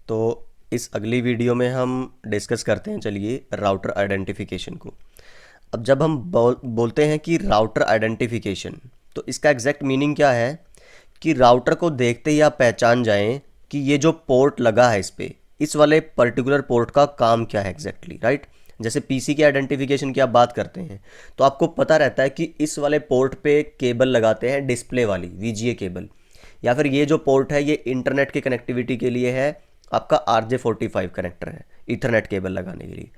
तो इस अगली वीडियो में हम डिस्कस करते हैं, चलिए, राउटर आइडेंटिफिकेशन को। अब जब हम बोलते हैं कि राउटर आइडेंटिफिकेशन, तो इसका एग्जैक्ट मीनिंग क्या है कि राउटर को देखते ही आप पहचान जाएं कि ये जो पोर्ट लगा है इस पे, इस वाले पर्टिकुलर पोर्ट का काम क्या है एग्जैक्टली, राइट। जैसे पीसी के आइडेंटिफिकेशन की आप बात करते हैं तो आपको पता रहता है कि इस वाले पोर्ट पे केबल लगाते हैं, डिस्प्ले वाली वीजीए केबल, या फिर ये जो पोर्ट है ये इंटरनेट की कनेक्टिविटी के लिए है, आपका RJ45 कनेक्टर है इथरनेट केबल लगाने के लिए।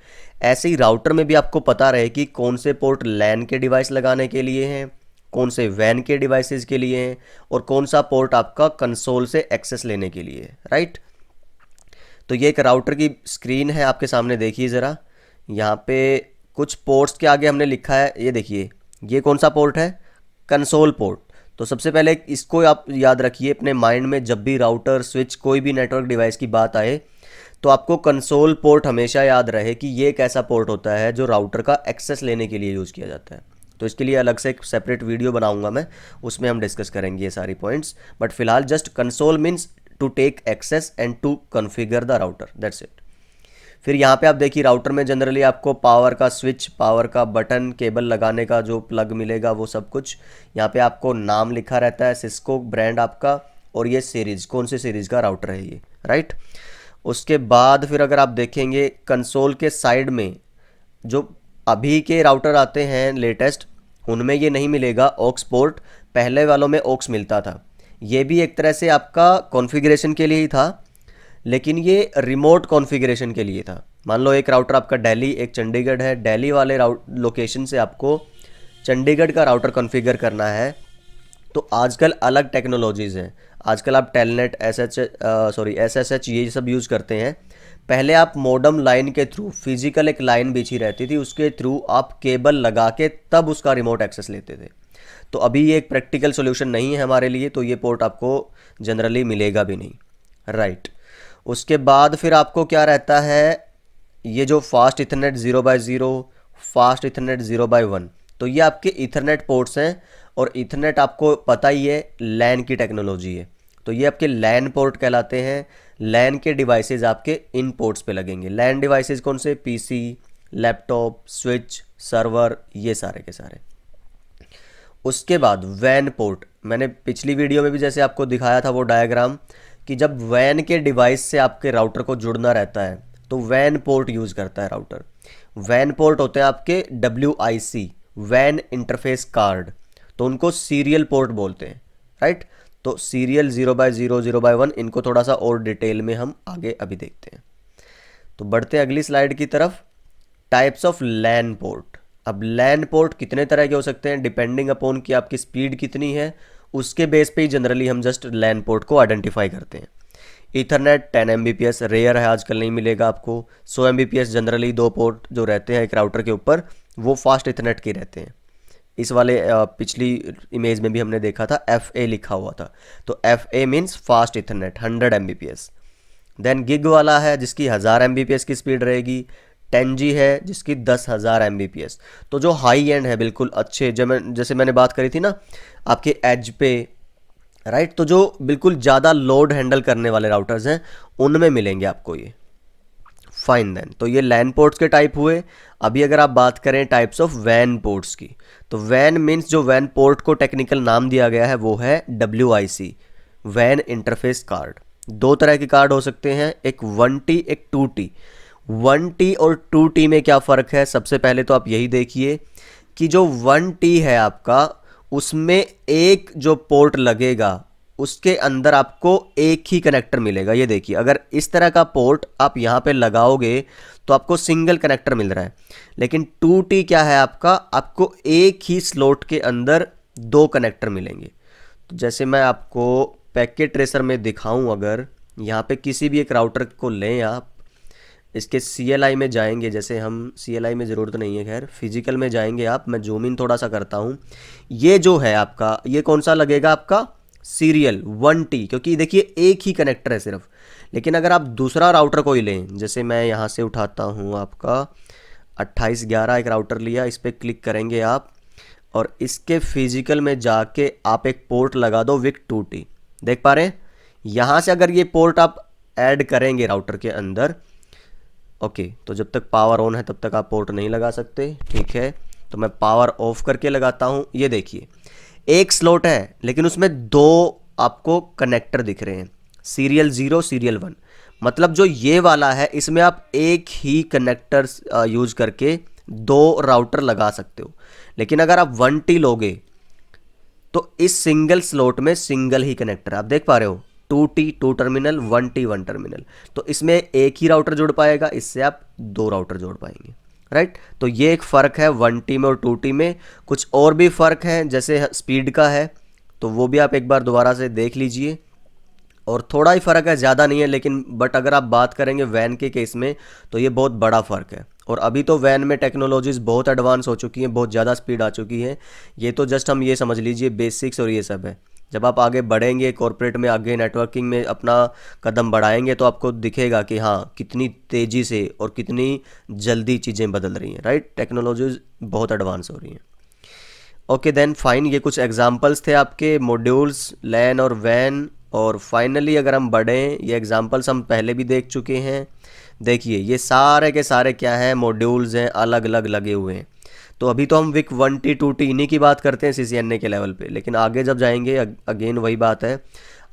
ऐसे ही राउटर में भी आपको पता रहे कि कौन से पोर्ट लैन के डिवाइस लगाने के लिए हैं, कौन से वैन के डिवाइसेस के लिए हैं, और कौन सा पोर्ट आपका कंसोल से एक्सेस लेने के लिए है, राइट। तो ये एक राउटर की स्क्रीन है आपके सामने, देखिए ज़रा। यहाँ पे कुछ पोर्ट्स के आगे हमने लिखा है, ये देखिए, ये कौन सा पोर्ट है, कंसोल पोर्ट। तो सबसे पहले इसको आप याद रखिए अपने माइंड में, जब भी राउटर स्विच कोई भी नेटवर्क डिवाइस की बात आए तो आपको कंसोल पोर्ट हमेशा याद रहे कि ये एक ऐसा पोर्ट होता है जो राउटर का एक्सेस लेने के लिए यूज़ किया जाता है। तो इसके लिए अलग से एक सेपरेट वीडियो बनाऊंगा मैं, उसमें हम डिस्कस करेंगे ये सारी पॉइंट्स। बट फिलहाल just console means to take access and to configure the router, that's इट। फिर यहाँ पे आप देखिए राउटर में जनरली आपको पावर का स्विच, पावर का बटन, केबल लगाने का जो प्लग मिलेगा वो सब कुछ। यहाँ पे आपको नाम लिखा रहता है, सिस्को ब्रांड आपका, और ये सीरीज़, कौन सी सीरीज़ का राउटर है ये, राइट। उसके बाद फिर अगर आप देखेंगे कंसोल के साइड में जो अभी के राउटर आते हैं लेटेस्ट, उनमें ये नहीं मिलेगा ऑक्स पोर्ट, पहले वालों में ऑक्स मिलता था। ये भी एक तरह से आपका कॉन्फ़िगरेशन के लिए ही था, लेकिन ये रिमोट कॉन्फ़िगरेशन के लिए था। मान लो एक राउटर आपका दिल्ली, एक चंडीगढ़ है, दिल्ली वाले लोकेशन से आपको चंडीगढ़ का राउटर कॉन्फ़िगर करना है, तो आजकल अलग टेक्नोलॉजीज़ हैं। आजकल आप टेलनेट, SSH ये सब यूज़ करते हैं। पहले आप मॉडेम लाइन के थ्रू, फिजिकल एक लाइन बिछी रहती थी, उसके थ्रू आप केबल लगा के तब उसका रिमोट एक्सेस लेते थे। तो अभी ये एक प्रैक्टिकल सोल्यूशन नहीं है हमारे लिए, तो ये पोर्ट आपको जनरली मिलेगा भी नहीं, राइट। उसके बाद फिर आपको क्या रहता है, ये जो fast Ethernet 0x0, fast Ethernet 0x1, तो ये आपके इथरनेट पोर्ट्स हैं। और इथरनेट आपको पता ही है लैन की टेक्नोलॉजी है, तो ये आपके लैन पोर्ट कहलाते हैं। लैन के डिवाइसेस आपके इन पोर्ट्स पे लगेंगे। लैन डिवाइसेस कौन से, पीसी, लैपटॉप, स्विच, सर्वर, ये सारे के सारे। उसके बाद वैन पोर्ट, मैंने पिछली वीडियो में भी जैसे आपको दिखाया था वो डायग्राम, कि जब वैन के डिवाइस से आपके राउटर को जुड़ना रहता है तो वैन पोर्ट यूज़ करता है राउटर। वैन पोर्ट होते हैं आपके WIC, वैन इंटरफेस कार्ड, तो उनको सीरियल पोर्ट बोलते हैं, राइट। तो सीरियल 0x0, 0x1, इनको थोड़ा सा और डिटेल में हम आगे अभी देखते हैं। तो बढ़ते हैं अगली स्लाइड की तरफ। Types of LAN port. अब लैन पोर्ट कितने तरह के हो सकते हैं, डिपेंडिंग अपॉन कि आपकी स्पीड कितनी है, उसके बेस पे ही जनरली हम जस्ट लैन पोर्ट को आइडेंटिफाई करते हैं। ईथरनेट 10 Mbps रेयर है, आजकल नहीं मिलेगा आपको। 100 Mbps जनरली दो पोर्ट जो रहते हैं एक राउटर के ऊपर, वो फास्ट इथरनेट के रहते हैं। इस वाले पिछली इमेज में भी हमने देखा था FA लिखा हुआ था, तो FA means fast ethernet 100 Mbps। Then gig वाला है जिसकी 1000 Mbps की स्पीड रहेगी। 10G है जिसकी 10,000 Mbps। तो जो हाई एंड है, बिल्कुल अच्छे, जैसे मैंने बात करी थी ना आपके एज पे, राइट, तो जो बिल्कुल ज़्यादा लोड हैंडल करने वाले राउटर्स हैं उनमें मिलेंगे आपको ये। फाइन देन, तो ये लैन पोर्ट्स के टाइप हुए। अभी अगर आप बात करें टाइप्स ऑफ वैन पोर्ट्स की, तो वैन मीन्स जो वैन पोर्ट को टेक्निकल नाम दिया गया है वो है WIC, वैन इंटरफेस कार्ड। दो तरह के कार्ड हो सकते हैं, एक 1T, एक 2T। 1T और 2T में क्या फ़र्क है, सबसे पहले तो आप यही देखिए कि जो 1T है आपका, उसमें एक जो पोर्ट लगेगा उसके अंदर आपको एक ही कनेक्टर मिलेगा। ये देखिए, अगर इस तरह का पोर्ट आप यहाँ पे लगाओगे तो आपको सिंगल कनेक्टर मिल रहा है। लेकिन 2T क्या है आपका, आपको एक ही स्लॉट के अंदर दो कनेक्टर मिलेंगे। तो जैसे मैं आपको पैकेट ट्रेसर में दिखाऊं, अगर यहाँ पे किसी भी एक राउटर को लें आप, इसके CLI में जाएंगे, जैसे हम CLI में ज़रूरत नहीं है, खैर फिजिकल में जाएंगे आप, मैं जूम इन थोड़ा सा करता हूँ। ये जो है आपका, ये कौन सा लगेगा आपका, सीरियल 1T, क्योंकि देखिए एक ही कनेक्टर है सिर्फ। लेकिन अगर आप दूसरा राउटर कोई लें, जैसे मैं यहाँ से उठाता हूँ आपका 2811 एक राउटर लिया, इस पर क्लिक करेंगे आप, और इसके फिजिकल में जाके आप एक पोर्ट लगा दो विक 2T। देख पा रहे हैं, यहाँ से अगर ये पोर्ट आप ऐड करेंगे राउटर के अंदर। ओके, तो जब तक पावर ऑन है तब तक आप पोर्ट नहीं लगा सकते, ठीक है। तो मैं पावर ऑफ करके लगाता हूँ। ये देखिए एक स्लॉट है लेकिन उसमें दो आपको कनेक्टर दिख रहे हैं, सीरियल 0 सीरियल 1। मतलब जो ये वाला है इसमें आप एक ही कनेक्टर यूज करके दो राउटर लगा सकते हो। लेकिन अगर आप 1T लोगे तो इस सिंगल स्लॉट में सिंगल ही कनेक्टर, आप देख पा रहे हो 2T 2 टर्मिनल, 1T 1 टर्मिनल। तो इसमें एक ही राउटर जुड़ पाएगा, इससे आप दो राउटर जोड़ पाएंगे, राइट। तो ये एक फ़र्क है 1T में और 2T में। कुछ और भी फ़र्क है जैसे स्पीड का है, तो वो भी आप एक बार दोबारा से देख लीजिए। और थोड़ा ही फ़र्क है, ज़्यादा नहीं है, लेकिन बट अगर आप बात करेंगे वैन के केस में तो ये बहुत बड़ा फ़र्क है। और अभी तो वैन में टेक्नोलॉजीज़ बहुत एडवांस हो चुकी हैं, बहुत ज़्यादा स्पीड आ चुकी है। ये तो जस्ट हम ये समझ लीजिए बेसिक्स और ये सब है। जब आप आगे बढ़ेंगे कॉर्पोरेट में, आगे नेटवर्किंग में अपना कदम बढ़ाएंगे तो आपको दिखेगा कि हाँ कितनी तेज़ी से और कितनी जल्दी चीज़ें बदल रही हैं, राइट। टेक्नोलॉजीज़ बहुत एडवांस हो रही हैं। ओके देन फाइन, ये कुछ एग्जांपल्स थे आपके मॉड्यूल्स, लैन और वैन। और फाइनली अगर हम बढ़ें, ये एग्जांपल्स हम पहले भी देख चुके हैं। देखिए ये सारे के सारे क्या हैं, मॉड्यूल्स हैं, अलग अलग लगे हुए हैं। तो अभी तो हम विक 1T 2T इन्हीं की बात करते हैं CCNA के लेवल पे, लेकिन आगे जब जाएंगे अगेन वही बात है,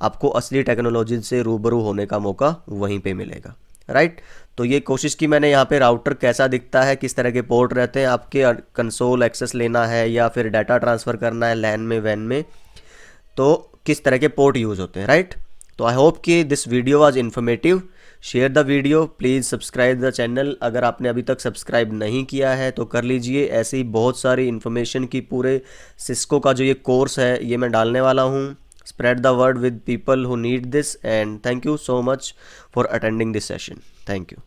आपको असली टेक्नोलॉजी से रूबरू होने का मौका वहीं पे मिलेगा, राइट। तो ये कोशिश की मैंने यहाँ पे राउटर कैसा दिखता है, किस तरह के पोर्ट रहते हैं, आपके कंसोल एक्सेस लेना है या फिर डाटा ट्रांसफ़र करना है लैन में वैन में, तो किस तरह के पोर्ट यूज़ होते हैं, राइट। तो आई होप कि this video was informative. Share the video, please subscribe the channel. अगर आपने अभी तक सब्सक्राइब नहीं किया है तो कर लीजिए। ऐसे ही बहुत सारी इन्फॉर्मेशन की पूरे सिस्को का जो ये कोर्स है ये मैं डालने वाला हूँ। Spread the word with people who need this, and thank you so much for attending this session. Thank you.